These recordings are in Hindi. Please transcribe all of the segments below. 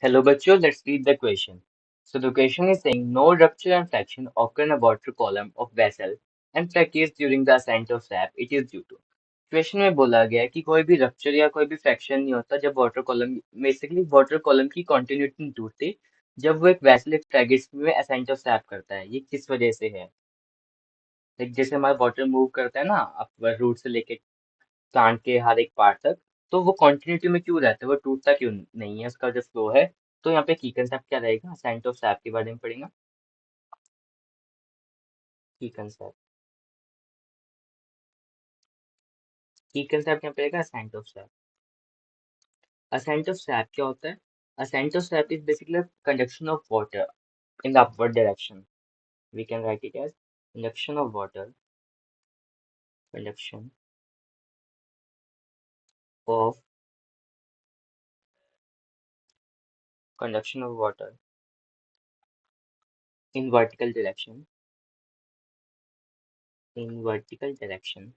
Hello बच्चों, let's read the question. So the question is saying no rupture and fraction occur in a water column of vessel and practice during the ascent of sap. It is due to. Question में बोला गया है कि कोई भी रप्चर या कोई भी फ्रैक्शन नहीं होता जब water column basically water column की कंटिन्यूटी नहीं टूटती जब वो एक वैसल एक ट्रैगिस में असेंट ऑफ सैप करता है। ये किस वजह से है? लाइक जैसे हमारा वाटर मूव करता है ना अप रूट से लेके प्लांट के हर एक पार्ट तक, तो वो कंटिन्यूटी में क्यों रहता है, वो टूटता क्यों नहीं है, उसका जो फ्लो है। तो यहाँ पे की कंसेप्ट क्या रहेगा, असेंट ऑफ सैप के बारे में पढ़ेंगे। की कंसेप्ट की कंसेप्ट यहाँ पे रहेगा ascent of sap. Ascent of sap क्या होता है? Ascent of sap is basically conduction of water in the upward direction. We can write it as conduction of water, conduction of conduction of water in vertical direction, in vertical direction.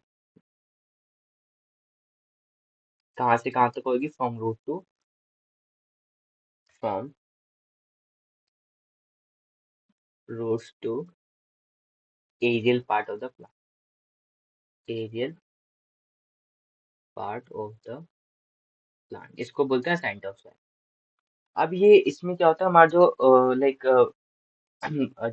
कहाँ से कहाँ तक होगी? From root to from roots to aerial part of the plant, aerial part of the plant. इसको बोलते हैं ascent of sap. अब ये इसमें क्या होता है, हमारा जो लाइक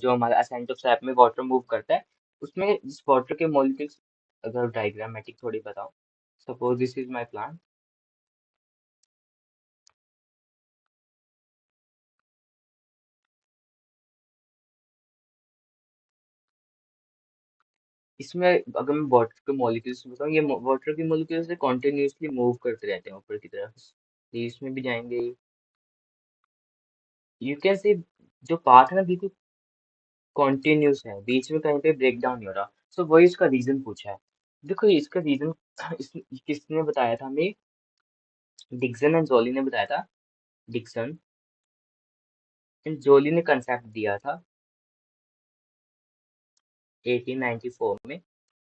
जो हमारा ascent of sap में वाटर मूव करता है, उसमें इस वाटर के मॉलिक्यूल्स, अगर डायग्रामेटिक थोड़ी बताओ। Suppose this is my plant. इसमें अगर मैं वाटर के मॉलिक्यूल्स बताऊँ, ये वाटर के मॉलिक्यूल्स से कॉन्टिन्यूसली मूव करते रहते हैं ऊपर की तरफ। ये इसमें भी जाएंगे। यू कैन से जो पाथ है ना बिल्कुल कॉन्टिन्यूस है, बीच में कहीं पे ब्रेक डाउन नहीं हो रहा। सो वही इसका रीजन पूछा है। देखो इसका रीजन किसने बताया था हमें? डिक्सन एंड जोली ने बताया था। डिक्सन एंड जोली ने कंसेप्ट दिया था 1894 में।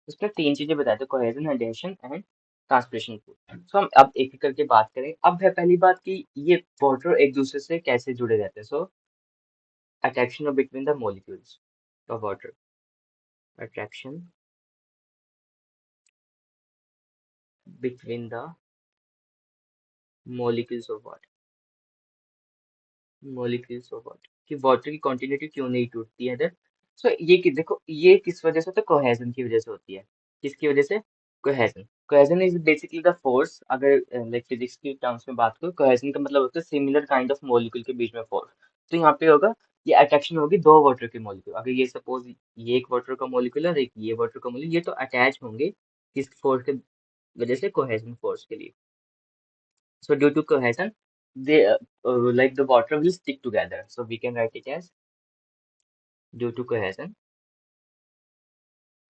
उसने तीन चीजें बताई थी, कोहेजन, एडेशन एंड ट्रांसपिरेशन फूड। सो हम अब एक एक करके बात करें। अब है पहली बात कि ये वाटर एक दूसरे से कैसे जुड़े रहते हैं। So attraction between the molecules of water, attraction between the molecules of water, molecules of water कि वाटर की कंटिन्यूटी क्यों नहीं टूटती है इधर। सो ये कि देखो ये किस वजह से होता है? कोहेजन की वजह से होती है। किसकी वजह से? Cohesion. Cohesion is basically the force. अगर लाइक फिजिक्स की टर्म्स में बात करो, कोहेजन का मतलब होता है सिमिलर काइंड ऑफ मॉलिक्यूल के बीच में फोर्स। तो यहाँ पे होगा, ये अट्रैक्शन होगी दो वाटर के मॉलिक्यूल। अगर ये सपोज ये एक वाटर का मॉलिक्यूल है और एक ये वाटर का मॉलिक्यूल, ये तो अटैच होंगे किस फोर्स के वजह से? कोहेजन फोर्स के लिए। So due to cohesion, they like the water will stick together. So we can write it as due to cohesion.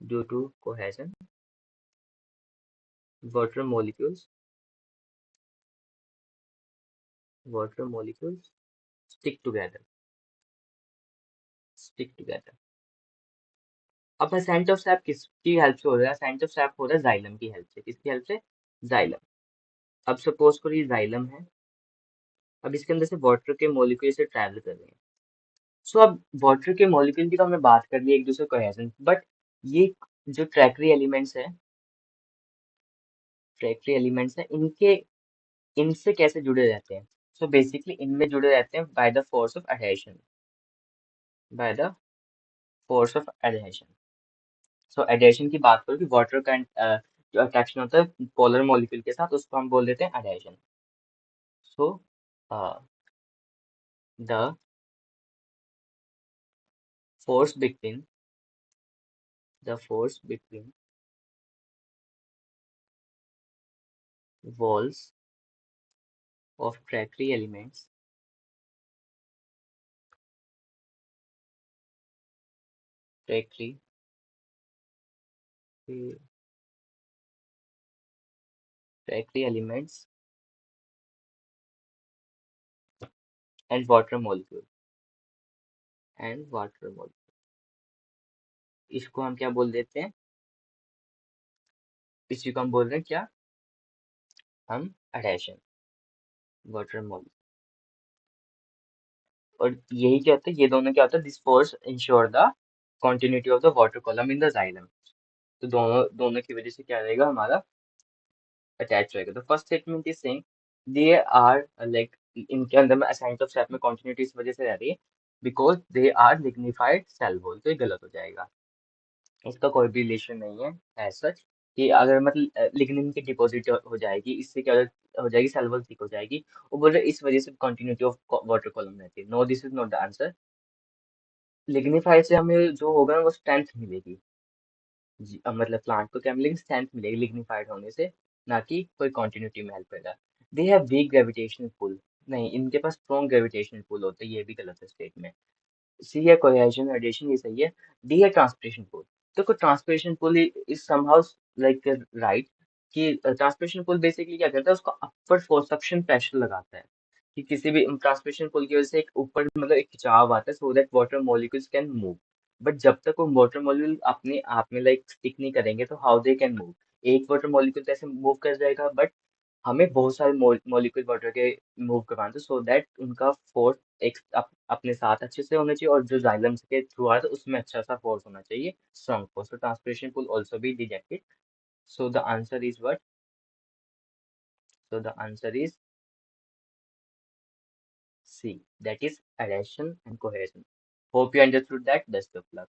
Due to cohesion, water molecules, water molecules stick together. Stick together. अब सेंट ऑफ सैप किसकी हेल्प से हो रहा है? सेंट ऑफ सैप हो रहा है जाइलम की हेल्प से। किसकी हेल्प से? जाइलम। अब सपोज करो ये जाइलम है। अब इसके अंदर से वाटर के मॉलिक्यूल से ट्रैवल कर रहे हैं। सो अब वाटर के मॉलिक्यूल की तो हमने बात कर ली एक दूसरे कोहेजन, बट ये जो ट्रैकरी एलिमेंट्स है, ट्रैकरी एलिमेंट्स है, इनके इनसे कैसे जुड़े रहते हैं? सो बेसिकली इनमें जुड़े रहते हैं by the force of adhesion, by the force of adhesion. So adhesion की बात करो कि वाटर का जो अट्रैक्शन होता है पोलर मॉलिक्यूल के साथ, उसको हम बोल देते हैं adhesion. So the force between the force between walls of tertiary elements, tertiary tertiary elements and water molecule, इसको हम क्या बोल देते हैं? इसी को हम बोल रहे हैं क्या? हम एडहेशन, वाटर मोल। और यही क्या होता है, ये दोनों क्या होता है, this force ensure the continuity of the water column in the xylem. तो दोनों दोनों की वजह से क्या रहेगा हमारा, अटैच रहेगा। तो first statement is saying they are like, इनके अंदर में असाइंट ऑफ सेट में कंटिन्यूटी इस वजह से रह रही है because they are lignified cell wall. तो ये गलत हो जाएगा, इसका कोई भी रिलेशन नहीं है एज सच। कि अगर मतलब लिग्निन की डिपॉजिट हो जाएगी, इससे क्या हो जाएगी, सेल वॉल थिक हो जाएगी। वो बोल रहे इस वजह से कंटिन्यूटी ऑफ वाटर कॉलम रहती है। No, this is not the answer. Lignified से हमें जो होगा ना वो स्ट्रेंथ मिलेगी। मतलब प्लांट को क्या मिलेगी, स्ट्रेंथ मिलेगी लिग्निफाइड होने से, ना कि कोई कंटिन्यूटी में हेल्प करेगा। They have weak gravitational pull, नहीं इनके पास स्ट्रॉन्ग ग्रेविटेशनल पुल होता है, ये भी गलत है स्टेटमेंट। सी है कोहेजन एडिशन, ये सही है। डी है ट्रांसपिरेशन पुल। देखो transpiration pull is somehow like right, कि ट्रांसपिरेशन पुल बेसिकली क्या करता है, उसको अपर फोर्स सक्शन प्रेशर लगाता है। कि किसी भी ट्रांसपिरेशन पुल की वजह से एक ऊपर मतलब एक खिंचाव आता है so that water molecules can move. But जब तक वो वाटर मॉलिक्यूल अपने आप में लाइक स्टिक नहीं करेंगे तो हाउ दे कैन मूव। एक वाटर मॉलिक्यूल तो ऐसे मूव कर जाएगा, बट हमें बहुत सारे मॉलिक्यूल वाटर के मूव करवाना था सो दैट उनका फोर्स एक अपने साथ अच्छे से होना चाहिए, और जो जाइलम के थ्रू आ रहा है उसमें अच्छा सा फोर्स होना चाहिए, स्ट्रॉन्ग फोर्स। तो transpiration pull also be dejected. So the answer is what, so the answer is C, that is adhesion and cohesion. Hope you understood that. Best of luck.